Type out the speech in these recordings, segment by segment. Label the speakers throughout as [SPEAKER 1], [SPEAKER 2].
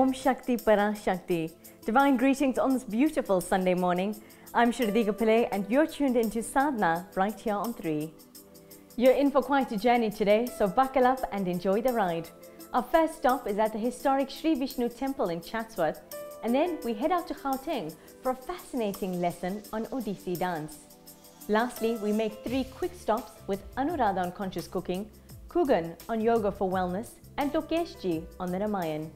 [SPEAKER 1] Om Shakti Para Shakti. Divine greetings on this beautiful Sunday morning. I'm Shridika Pillai and you're tuned into Sadhana right here on 3. You're in for quite a journey today, so buckle up and enjoy the ride. Our first stop is at the historic Sri Vishnu Temple in Chatsworth, and then we head out to Gauteng for a fascinating lesson on Odissi dance. Lastly, we make 3 quick stops with Anuradha on conscious cooking, Kugan on yoga for wellness, and Lokeshji on the Ramayan.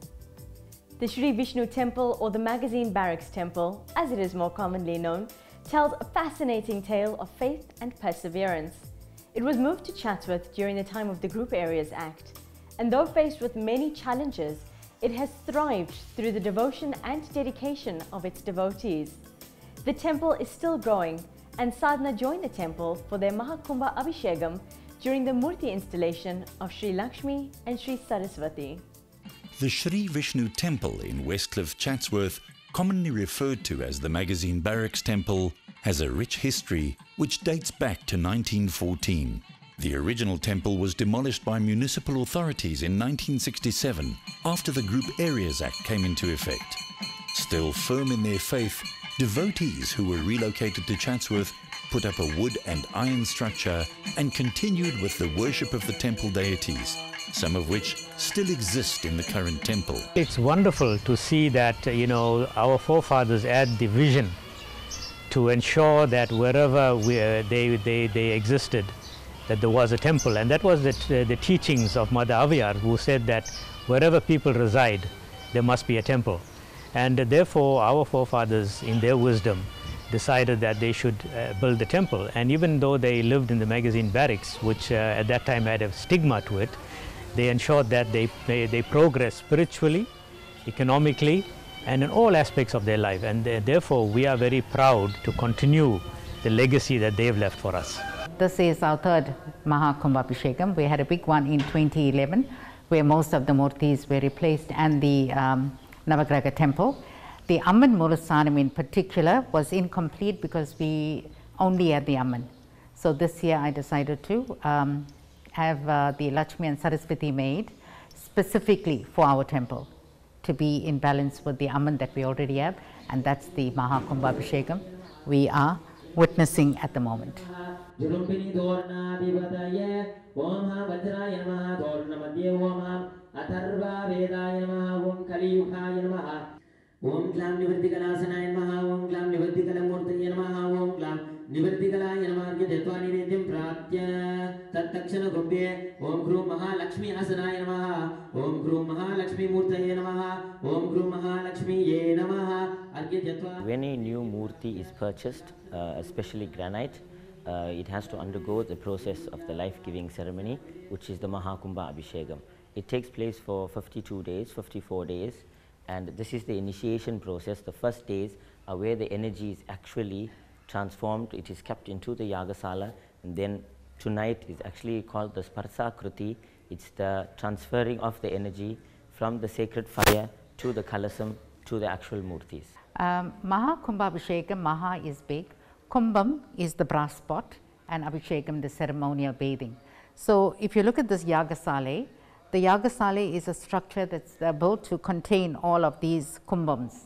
[SPEAKER 1] The Sri Vishnu Temple, or the Magazine Barracks Temple, as it is more commonly known, tells a fascinating tale of faith and perseverance. It was moved to Chatsworth during the time of the Group Areas Act, and though faced with many challenges, it has thrived through the devotion and dedication of its devotees. The temple is still growing, and Sadhana joined the temple for their Kumba Abishekam during the Murti installation of Sri Lakshmi and Sri Saraswati.
[SPEAKER 2] The Sri Vishnu Temple in Westcliff, Chatsworth, commonly referred to as the Magazine Barracks Temple, has a rich history which dates back to 1914. The original temple was demolished by municipal authorities in 1967 after the Group Areas Act came into effect. Still firm in their faith, devotees who were relocated to Chatsworth put up a wood and iron structure and continued with the worship of the temple deities, some of which still exist in the current temple.
[SPEAKER 3] It's wonderful to see that, our forefathers had the vision to ensure that wherever they existed, that there was a temple. And that was the teachings of Mother Aviyar, who said that wherever people reside, there must be a temple. And therefore, our forefathers, in their wisdom, decided that they should build the temple. And even though they lived in the Magazine Barracks, which at that time had a stigma to it, they ensured that they progress spiritually, economically, and in all aspects of their life. And therefore, we are very proud to continue the legacy that they've left for us.
[SPEAKER 4] This is our 3rd Kumba Abishekam. We had a big one in 2011, where most of the murtis were replaced, and the Navagraha temple. The Amman Mulasanam in particular was incomplete because we only had the Amman. So this year I decided to have the Lakshmi and Saraswati made specifically for our temple to be in balance with the Amman that we already have, and that's the Kumba Abishekam we are witnessing at the moment.
[SPEAKER 5] Om Glam Nivartikalasanaya Namaha, Om Glam Nivartikalamurtaya Namaha, Om Glam Nivartikalaya Namaha, Detwani Nedim Pratya, Tatakshana Gobye, Om Guru Maha Lakshmi Asanaya Namaha, Om Guru Maha Lakshmi Murtaya Namaha, Om Guru Maha Lakshmi Ye Namaha, Argya Jatwa.
[SPEAKER 6] When a new murti is purchased, especially granite, it has to undergo the process of the life-giving ceremony, which is the Kumba Abishekam. It takes place for 52 days, 54 days. And this is the initiation process. The first days are where the energy is actually transformed. It is kept into the Yagasala, and then tonight is actually called the Sparsa Kruti. It's the transferring of the energy from the sacred fire to the kalasam to the actual murtis.
[SPEAKER 4] Kumba Abishekam, Maha is big, Kumbam is the brass pot, and Abishekam the ceremonial bathing. So if you look at this Yagasale, the Yagasale is a structure that's built to contain all of these kumbams,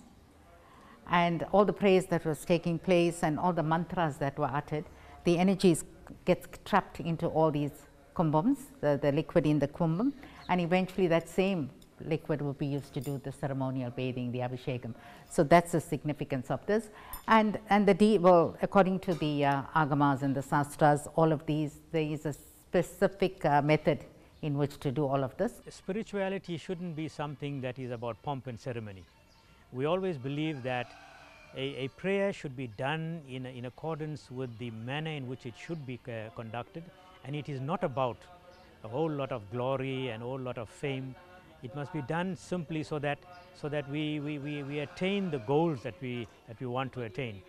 [SPEAKER 4] and all the prayers that was taking place and all the mantras that were uttered, the energy gets trapped into all these kumbams, the liquid in the kumbam, and eventually that same liquid will be used to do the ceremonial bathing, the Abhishekam. So that's the significance of this. And according to the Agamas and the Sastras, all of these, there is a specific method in which to do all of this.
[SPEAKER 3] Spirituality shouldn't be something that is about pomp and ceremony. We always believe that a prayer should be done in accordance with the manner in which it should be conducted, and it is not about a whole lot of glory and a whole lot of fame. It must be done simply so that we attain the goals that we want to attain.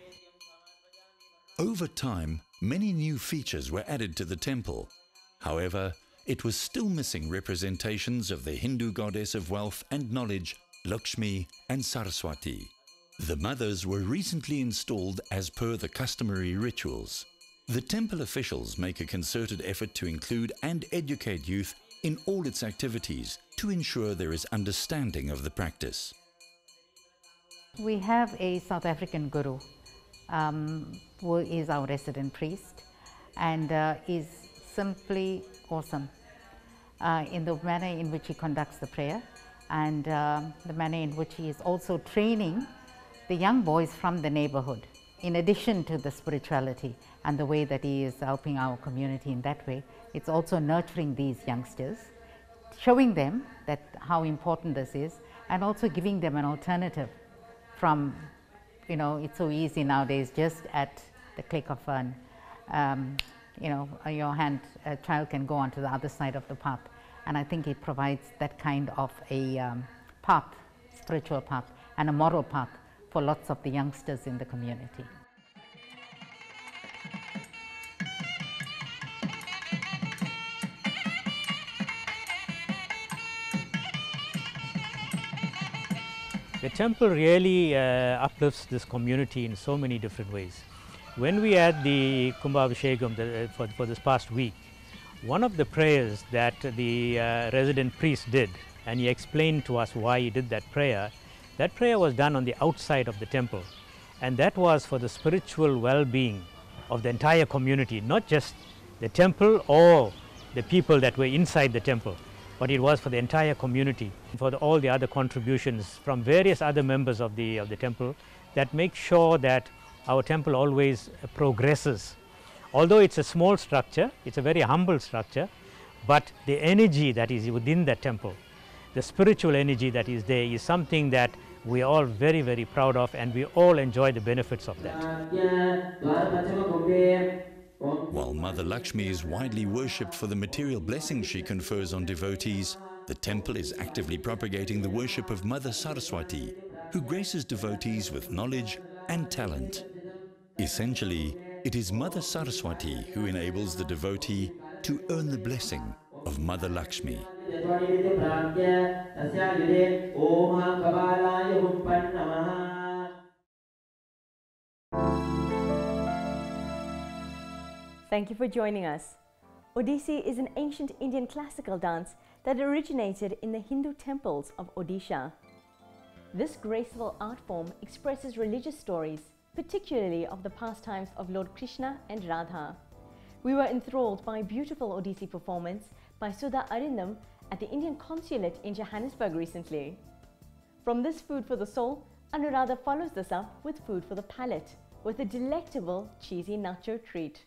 [SPEAKER 2] Over time, many new features were added to the temple. However, it was still missing representations of the Hindu goddess of wealth and knowledge, Lakshmi and Saraswati. The mothers were recently installed as per the customary rituals. The temple officials make a concerted effort to include and educate youth in all its activities to ensure there is understanding of the practice.
[SPEAKER 4] We have a South African guru who is our resident priest and is simply awesome in the manner in which he conducts the prayer and the manner in which he is also training the young boys from the neighborhood. In addition to the spirituality and the way that he is helping our community in that way, it's also nurturing these youngsters, showing them that how important this is, and also giving them an alternative from, you know, it's so easy nowadays, just at the click of an, your hand, a child can go onto the other side of the path. And I think it provides that kind of a path, spiritual path, and a moral path for lots of the youngsters in the community.
[SPEAKER 3] The temple really uplifts this community in so many different ways. When we had the Kumba Abishekam for this past week, one of the prayers that the resident priest did, and he explained to us why he did that prayer was done on the outside of the temple, and that was for the spiritual well-being of the entire community, not just the temple or the people that were inside the temple, but it was for the entire community, for all the other contributions from various other members of the temple that make sure that our temple always progresses. Although it's a small structure, it's a very humble structure, but the energy that is within that temple, the spiritual energy that is there, is something that we are all very, very proud of, and we all enjoy the benefits of that.
[SPEAKER 2] While Mother Lakshmi is widely worshipped for the material blessings she confers on devotees, the temple is actively propagating the worship of Mother Saraswati, who graces devotees with knowledge and talent. Essentially, it is Mother Saraswati who enables the devotee to earn the blessing of Mother Lakshmi.
[SPEAKER 1] Thank you for joining us. Odissi is an ancient Indian classical dance that originated in the Hindu temples of Odisha. This graceful art form expresses religious stories, particularly of the pastimes of Lord Krishna and Radha. We were enthralled by a beautiful Odissi performance by Sudha Arindam at the Indian Consulate in Johannesburg recently. From this food for the soul, Anuradha follows this up with food for the palate, with a delectable cheesy nacho treat.